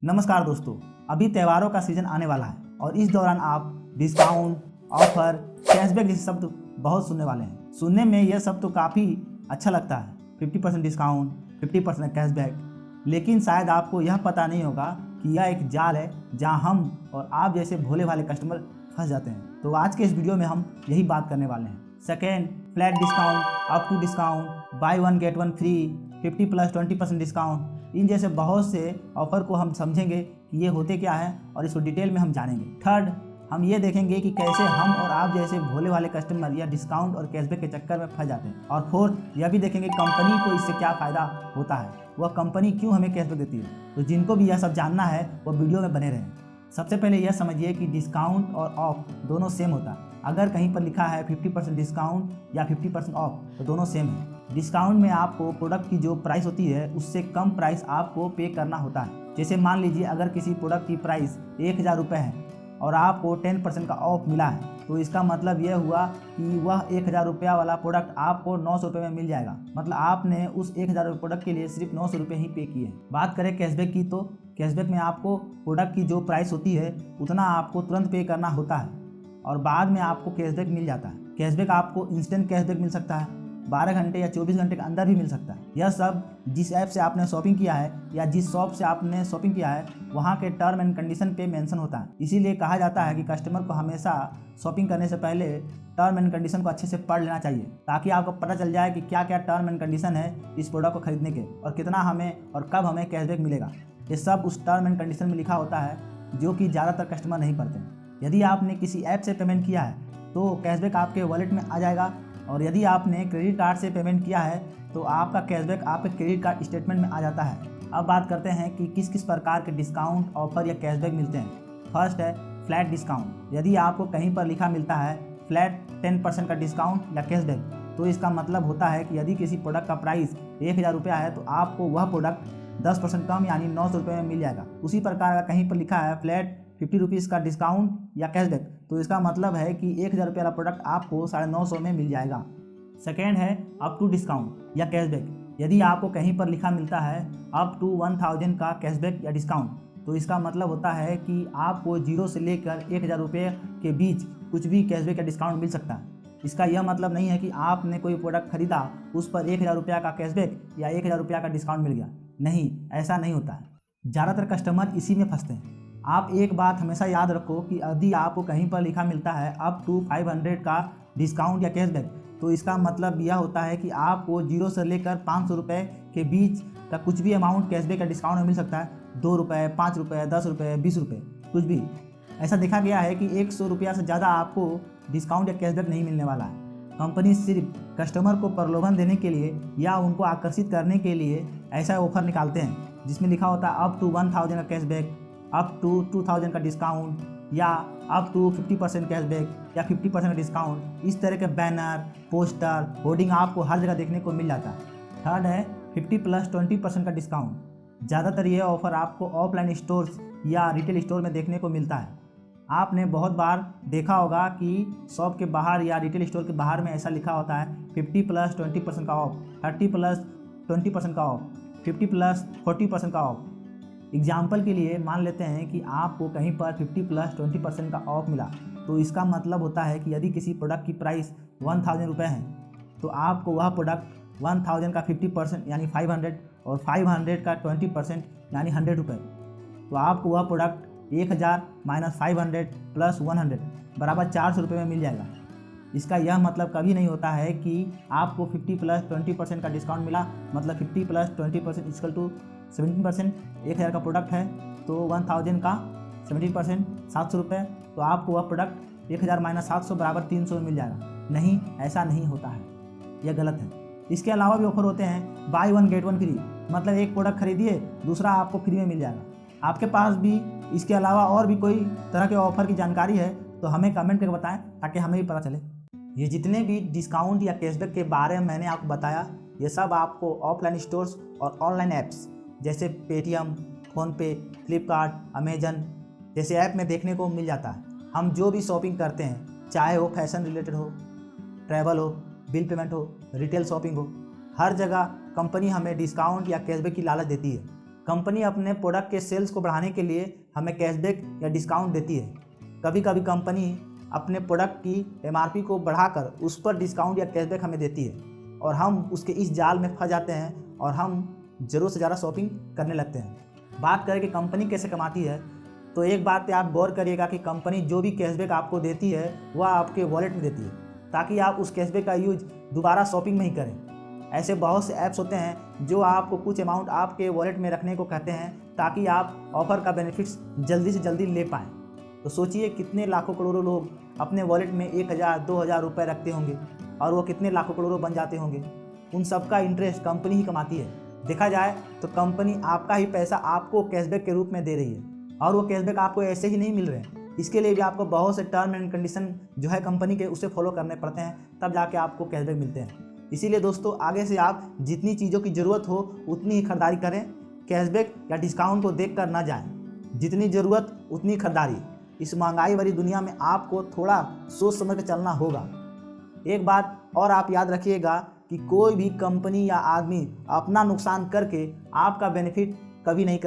नमस्कार दोस्तों, अभी त्योहारों का सीजन आने वाला है और इस दौरान आप डिस्काउंट, ऑफर, कैशबैक जैसे शब्द बहुत सुनने वाले हैं। सुनने में यह सब तो काफ़ी अच्छा लगता है, 50% डिस्काउंट, 50% कैशबैक। लेकिन शायद आपको यह पता नहीं होगा कि यह एक जाल है जहां हम और आप जैसे भोले भाले कस्टमर फंस जाते हैं। तो आज के इस वीडियो में हम यही बात करने वाले हैं। Second, flat discount, up to discount, buy one get one free, 50+20% discount, इन जैसे बहुत से ऑफर को हम समझेंगे कि ये होते क्या है और इसको डिटेल में हम जानेंगे। थर्ड, हम ये देखेंगे कि कैसे हम और आप जैसे भोले वाले कस्टमर या डिस्काउंट और कैशबैक के चक्कर में फंस जाते हैं। और फोर्थ, यह भी देखेंगे कंपनी को इससे क्या फ़ायदा होता है, वह कंपनी क्यों हमें कैशबैक देती है। तो जिनको भी यह सब जानना है वो वीडियो में बने रहें। सबसे पहले यह समझिए कि डिस्काउंट और ऑफ दोनों सेम होता है। अगर कहीं पर लिखा है 50% डिस्काउंट या 50% ऑफ तो दोनों सेम है। डिस्काउंट में आपको प्रोडक्ट की जो प्राइस होती है उससे कम प्राइस आपको पे करना होता है। जैसे मान लीजिए अगर किसी प्रोडक्ट की प्राइस 1000 रुपये है और आपको 10% का ऑफ मिला है तो इसका मतलब यह हुआ कि वह 1000 रुपया वाला प्रोडक्ट आपको 900 रुपये में मिल जाएगा। मतलब आपने उस 1000 रुपये प्रोडक्ट के लिए सिर्फ 900 रुपये ही पे किए। बात करें कैशबैक की तो कैशबैक में आपको प्रोडक्ट की जो प्राइस होती है उतना आपको तुरंत पे करना होता है और बाद में आपको कैशबैक मिल जाता है। कैशबैक आपको इंस्टेंट कैशबैक मिल सकता है, 12 घंटे या 24 घंटे के अंदर भी मिल सकता है। यह सब जिस ऐप से आपने शॉपिंग किया है या जिस शॉप से आपने शॉपिंग किया है वहाँ के टर्म एंड कंडीशन पे मेंशन होता है। इसीलिए कहा जाता है कि कस्टमर को हमेशा शॉपिंग करने से पहले टर्म एंड कंडीशन को अच्छे से पढ़ लेना चाहिए ताकि आपको पता चल जाए कि क्या क्या टर्म एंड कंडीशन है इस प्रोडक्ट को खरीदने के और कितना हमें और कब हमें कैशबैक मिलेगा। ये सब उस टर्म एंड कंडीशन में लिखा होता है जो कि ज़्यादातर कस्टमर नहीं पढ़ते। यदि आपने किसी ऐप से पेमेंट किया है तो कैशबैक आपके वॉलेट में आ जाएगा और यदि आपने क्रेडिट कार्ड से पेमेंट किया है तो आपका कैशबैक आपके क्रेडिट कार्ड स्टेटमेंट में आ जाता है। अब बात करते हैं कि किस किस प्रकार के डिस्काउंट, ऑफर या कैशबैक मिलते हैं। फर्स्ट है फ्लैट डिस्काउंट। यदि आपको कहीं पर लिखा मिलता है फ्लैट 10% का डिस्काउंट या कैशबैक तो इसका मतलब होता है कि यदि किसी प्रोडक्ट का प्राइस 1000 रुपया है तो आपको वह प्रोडक्ट 10% कम यानी 900 रुपये में मिल जाएगा। उसी प्रकार का कहीं पर लिखा है फ्लैट 50 रुपीज़ का डिस्काउंट या कैशबैक तो इसका मतलब है कि 1000 रुपये वाला प्रोडक्ट आपको 950 में मिल जाएगा। सेकेंड है अप टू डिस्काउंट या कैशबैक। यदि आपको कहीं पर लिखा मिलता है अप टू 1000 का कैशबैक या डिस्काउंट तो इसका मतलब होता है कि आपको 0 से लेकर 1000 रुपये के बीच कुछ भी कैशबैक या डिस्काउंट मिल सकता है। इसका यह मतलब नहीं है कि आपने कोई प्रोडक्ट खरीदा उस पर 1000 रुपया का कैशबैक या 1000 रुपया का डिस्काउंट मिल गया। नहीं, ऐसा नहीं होता है। ज़्यादातर कस्टमर इसी में फंसते हैं। आप एक बात हमेशा याद रखो कि यदि आपको कहीं पर लिखा मिलता है अप टू 500 का डिस्काउंट या कैशबैक तो इसका मतलब यह होता है कि आपको 0 से लेकर 500 रुपये के बीच का कुछ भी अमाउंट कैशबैक या डिस्काउंट में मिल सकता है। 2 रुपये, 5 रुपये, 10 रुपये, 20 रुपये, कुछ भी। ऐसा देखा गया है कि 100 रुपया से ज़्यादा आपको डिस्काउंट या कैशबैक नहीं मिलने वाला है। कंपनी सिर्फ कस्टमर को प्रलोभन देने के लिए या उनको आकर्षित करने के लिए ऐसा ऑफर निकालते हैं जिसमें लिखा होता है अप टू 1000 का कैशबैक, अप टू 2000 का डिस्काउंट या अप टू 50% कैशबैक या 50% का डिस्काउंट। इस तरह के बैनर, पोस्टर, होर्डिंग आपको हर जगह देखने को मिल जाता है। थर्ड है 50+20% का डिस्काउंट। ज़्यादातर यह ऑफर आपको ऑफलाइन स्टोर्स या रिटेल स्टोर में देखने को मिलता है। आपने बहुत बार देखा होगा कि शॉप के बाहर या रिटेल स्टोर के बाहर में ऐसा लिखा होता है 50+20% का ऑफ, 30+20% का ऑफ, 50+40% का ऑफ। एग्जाम्पल के लिए मान लेते हैं कि आपको कहीं पर 50+20% का ऑफ मिला तो इसका मतलब होता है कि यदि किसी प्रोडक्ट की प्राइस 1000 रुपये है तो आपको वह प्रोडक्ट 1000 का 50% यानी 500 और 500 का 20% यानी 100 रुपये तो आपको वह प्रोडक्ट 1000 - 500 + 100 बराबर 400 रुपये में मिल जाएगा। इसका यह मतलब कभी नहीं होता है कि आपको 50+20% का डिस्काउंट मिला मतलब 50+20% इक्वल टू 17%। 1000 का प्रोडक्ट है तो 1000 का 17% 700 रुपये तो आपको वह प्रोडक्ट 1000 - 700 बराबर 300 में मिल जाएगा। नहीं, ऐसा नहीं होता है, यह गलत है। इसके अलावा भी ऑफर होते हैं bye one get one free, मतलब एक प्रोडक्ट खरीदिए दूसरा आपको फ्री में मिल जाएगा। आपके पास भी इसके अलावा और भी कोई तरह के ऑफर की जानकारी है तो हमें कमेंट करके बताएं ताकि हमें भी पता चले। ये जितने भी डिस्काउंट या कैशबैक के बारे में मैंने आपको बताया ये सब आपको ऑफलाइन स्टोर्स और ऑनलाइन ऐप्स जैसे पेटीएम, फ़ोनपे, फ्लिपकार्ट, अमेजन जैसे ऐप में देखने को मिल जाता है। हम जो भी शॉपिंग करते हैं चाहे वो फैशन रिलेटेड हो, ट्रैवल हो, बिल पेमेंट हो, रिटेल शॉपिंग हो, हर जगह कंपनी हमें डिस्काउंट या कैशबैक की लालच देती है। कंपनी अपने प्रोडक्ट के सेल्स को बढ़ाने के लिए हमें कैशबैक या डिस्काउंट देती है। कभी कभी कंपनी अपने प्रोडक्ट की एमआरपी को बढ़ाकर उस पर डिस्काउंट या कैशबैक हमें देती है और हम उसके इस जाल में फंस जाते हैं और हम ज़रूरत से ज़्यादा शॉपिंग करने लगते हैं। बात करें कि कंपनी कैसे कमाती है, तो एक बात पे आप गौर करिएगा कि कंपनी जो भी कैशबैक आपको देती है वह आपके वॉलेट में देती है, ताकि आप उस कैशबैक का यूज दोबारा शॉपिंग में ही करें। ऐसे बहुत से ऐप्स होते हैं जो आपको कुछ अमाउंट आपके वॉलेट में रखने को कहते हैं ताकि आप ऑफर का बेनिफिट्स जल्दी से जल्दी ले पाएँ। तो सोचिए कितने लाखों करोड़ों लोग अपने वॉलेट में 1000-2000 रुपये रखते होंगे और वो कितने लाखों करोड़ों बन जाते होंगे। उन सबका इंटरेस्ट कंपनी ही कमाती है। देखा जाए तो कंपनी आपका ही पैसा आपको कैशबैक के रूप में दे रही है और वो कैशबैक आपको ऐसे ही नहीं मिल रहे हैं। इसके लिए भी आपको बहुत से टर्म एंड कंडीशन जो है कंपनी के उसे फॉलो करने पड़ते हैं, तब जाके आपको कैशबैक मिलते हैं। इसीलिए दोस्तों आगे से आप जितनी चीज़ों की ज़रूरत हो उतनी ही खरीदारी करें, कैशबैक या डिस्काउंट को देख कर ना जाएँ। जितनी ज़रूरत उतनी खरीदारी। इस महंगाई भरी दुनिया में आपको थोड़ा सोच समझ कर चलना होगा। एक बात और आप याद रखिएगा कि कोई भी कंपनी या आदमी अपना नुकसान करके आपका बेनिफिट कभी नहीं कर